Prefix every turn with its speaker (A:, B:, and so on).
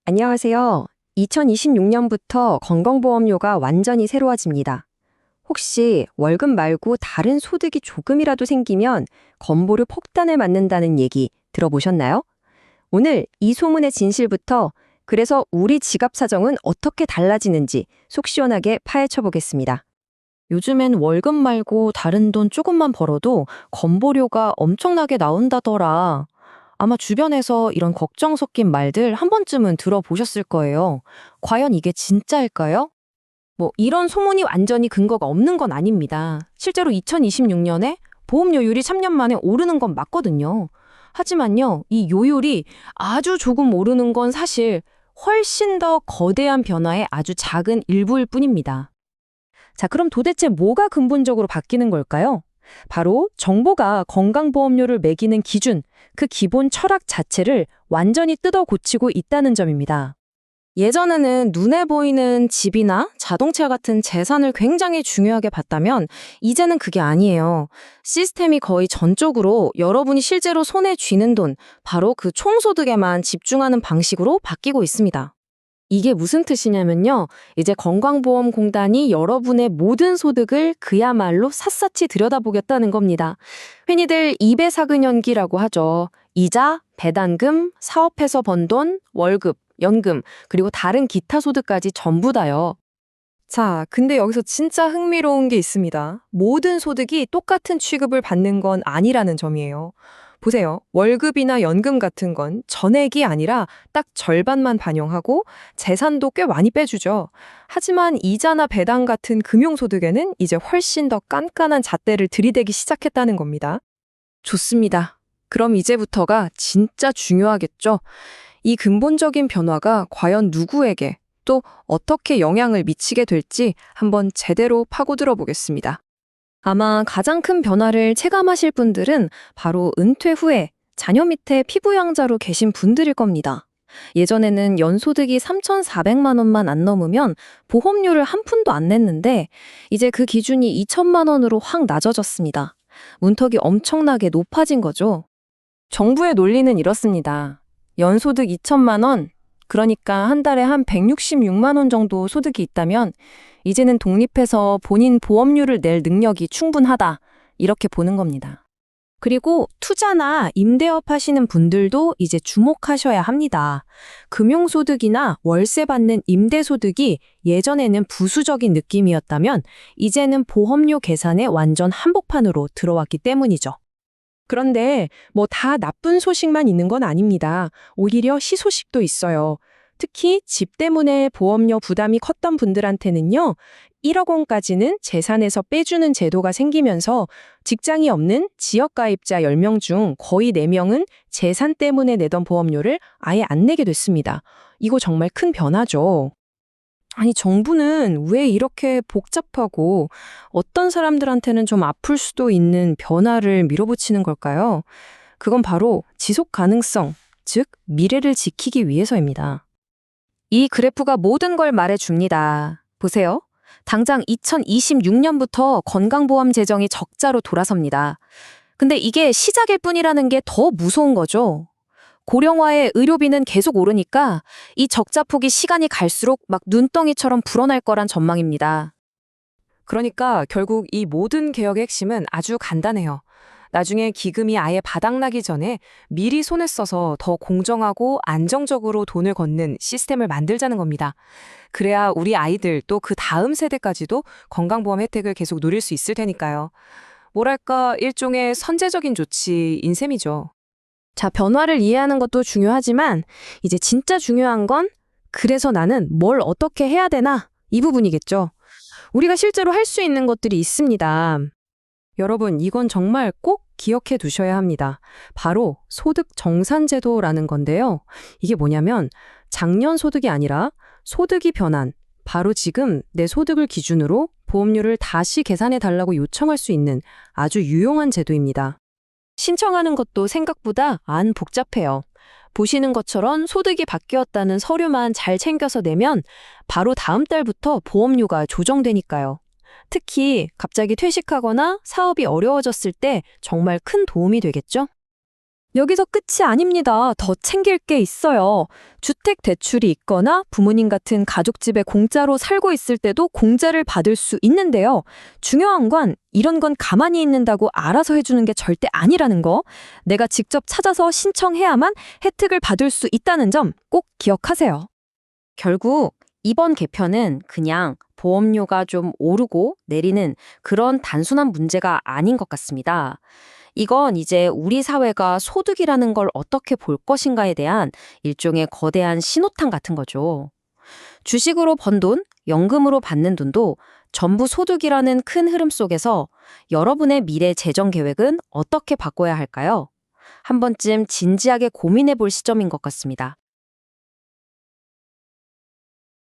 A: 안녕하세요. 2026년부터 건강보험료가 완전히 새로워집니다. 혹시 월급 말고 다른 소득이 조금이라도 생기면 건보료 폭탄을 맞는다는 얘기 들어보셨나요? 오늘 이 소문의 진실부터 그래서 우리 지갑 사정은 어떻게 달라지는지 속 시원하게 파헤쳐 보겠습니다. 요즘엔 월급 말고 다른 돈 조금만 벌어도 건보료가 엄청나게 나온다더라. 아마 주변에서 이런 걱정 섞인 말들 한 번쯤은 들어보셨을 거예요. 과연 이게 진짜일까요? 이런 소문이 완전히 근거가 없는 건 아닙니다. 실제로 2026년에 보험료율이 3년 만에 오르는 건 맞거든요. 하지만요, 이 요율이 아주 조금 오르는 건 사실 훨씬 더 거대한 변화의 아주 작은 일부일 뿐입니다. 자, 그럼 도대체 뭐가 근본적으로 바뀌는 걸까요? 바로 정부가 건강보험료를 매기는 기준, 그 기본 철학 자체를 완전히 뜯어 고치고 있다는 점입니다. 예전에는 눈에 보이는 집이나 자동차 같은 재산을 굉장히 중요하게 봤다면 이제는 그게 아니에요. 시스템이 거의 전적으로 여러분이 실제로 손에 쥐는 돈, 바로 그 총소득에만 집중하는 방식으로 바뀌고 있습니다. 이게 무슨 뜻이냐면요. 이제 건강보험공단이 여러분의 모든 소득을 그야말로 샅샅이 들여다보겠다는 겁니다. 흔히들 이배사근연기라고 하죠. 이자, 배당금, 사업해서 번 돈, 월급, 연금, 그리고 다른 기타 소득까지 전부 다요. 자, 근데 여기서 진짜 흥미로운 게 있습니다. 모든 소득이 똑같은 취급을 받는 건 아니라는 점이에요. 보세요. 월급이나 연금 같은 건 전액이 아니라 딱 절반만 반영하고 재산도 꽤 많이 빼주죠. 하지만 이자나 배당 같은 금융소득에는 이제 훨씬 더 깐깐한 잣대를 들이대기 시작했다는 겁니다. 좋습니다. 그럼 이제부터가 진짜 중요하겠죠? 이 근본적인 변화가 과연 누구에게 또 어떻게 영향을 미치게 될지 한번 제대로 파고들어 보겠습니다. 아마 가장 큰 변화를 체감하실 분들은 바로 은퇴 후에 자녀 밑에 피부양자로 계신 분들일 겁니다. 예전에는 연소득이 3,400만 원만 안 넘으면 보험료를 한 푼도 안 냈는데 이제 그 기준이 2천만 원으로 확 낮아졌습니다. 문턱이 엄청나게 높아진 거죠. 정부의 논리는 이렇습니다. 연소득 2천만 원, 그러니까 한 달에 한 166만 원 정도 소득이 있다면 이제는 독립해서 본인 보험료를 낼 능력이 충분하다. 이렇게 보는 겁니다. 그리고 투자나 임대업 하시는 분들도 이제 주목하셔야 합니다. 금융소득이나 월세 받는 임대소득이 예전에는 부수적인 느낌이었다면 이제는 보험료 계산에 완전 한복판으로 들어왔기 때문이죠. 그런데 다 나쁜 소식만 있는 건 아닙니다. 오히려 희소식도 있어요. 특히 집 때문에 보험료 부담이 컸던 분들한테는요, 1억 원까지는 재산에서 빼주는 제도가 생기면서 직장이 없는 지역가입자 10명 중 거의 4명은 재산 때문에 내던 보험료를 아예 안 내게 됐습니다. 이거 정말 큰 변화죠. 아니, 정부는 왜 이렇게 복잡하고 어떤 사람들한테는 좀 아플 수도 있는 변화를 밀어붙이는 걸까요? 그건 바로 지속 가능성, 즉 미래를 지키기 위해서입니다. 이 그래프가 모든 걸 말해줍니다. 보세요. 당장 2026년부터 건강보험 재정이 적자로 돌아섭니다. 근데 이게 시작일 뿐이라는 게 더 무서운 거죠. 고령화의 의료비는 계속 오르니까 이 적자 폭이 시간이 갈수록 막 눈덩이처럼 불어날 거란 전망입니다. 그러니까 결국 이 모든 개혁의 핵심은 아주 간단해요. 나중에 기금이 아예 바닥나기 전에 미리 손에 써서 더 공정하고 안정적으로 돈을 걷는 시스템을 만들자는 겁니다. 그래야 우리 아이들 또 그 다음 세대까지도 건강보험 혜택을 계속 누릴 수 있을 테니까요. 뭐랄까 일종의 선제적인 조치인 셈이죠. 자, 변화를 이해하는 것도 중요하지만 이제 진짜 중요한 건 그래서 나는 뭘 어떻게 해야 되나? 이 부분이겠죠. 우리가 실제로 할 수 있는 것들이 있습니다. 여러분, 이건 정말 꼭 기억해 두셔야 합니다. 바로 소득 정산제도라는 건데요. 이게 뭐냐면 작년 소득이 아니라 소득이 변한 바로 지금 내 소득을 기준으로 보험료를 다시 계산해 달라고 요청할 수 있는 아주 유용한 제도입니다. 신청하는 것도 생각보다 안 복잡해요. 보시는 것처럼 소득이 바뀌었다는 서류만 잘 챙겨서 내면 바로 다음 달부터 보험료가 조정되니까요. 특히 갑자기 퇴직하거나 사업이 어려워졌을 때 정말 큰 도움이 되겠죠?
B: 여기서 끝이 아닙니다. 더 챙길 게 있어요. 주택 대출이 있거나 부모님 같은 가족집에 공짜로 살고 있을 때도 공제를 받을 수 있는데요. 중요한 건 이런 건 가만히 있는다고 알아서 해주는 게 절대 아니라는 거. 내가 직접 찾아서 신청해야만 혜택을 받을 수 있다는 점 꼭 기억하세요.
A: 결국 이번 개편은 그냥 보험료가 좀 오르고 내리는 그런 단순한 문제가 아닌 것 같습니다. 이건 이제 우리 사회가 소득이라는 걸 어떻게 볼 것인가에 대한 일종의 거대한 신호탄 같은 거죠. 주식으로 번 돈, 연금으로 받는 돈도 전부 소득이라는 큰 흐름 속에서 여러분의 미래 재정 계획은 어떻게 바꿔야 할까요? 한 번쯤 진지하게 고민해 볼 시점인 것 같습니다.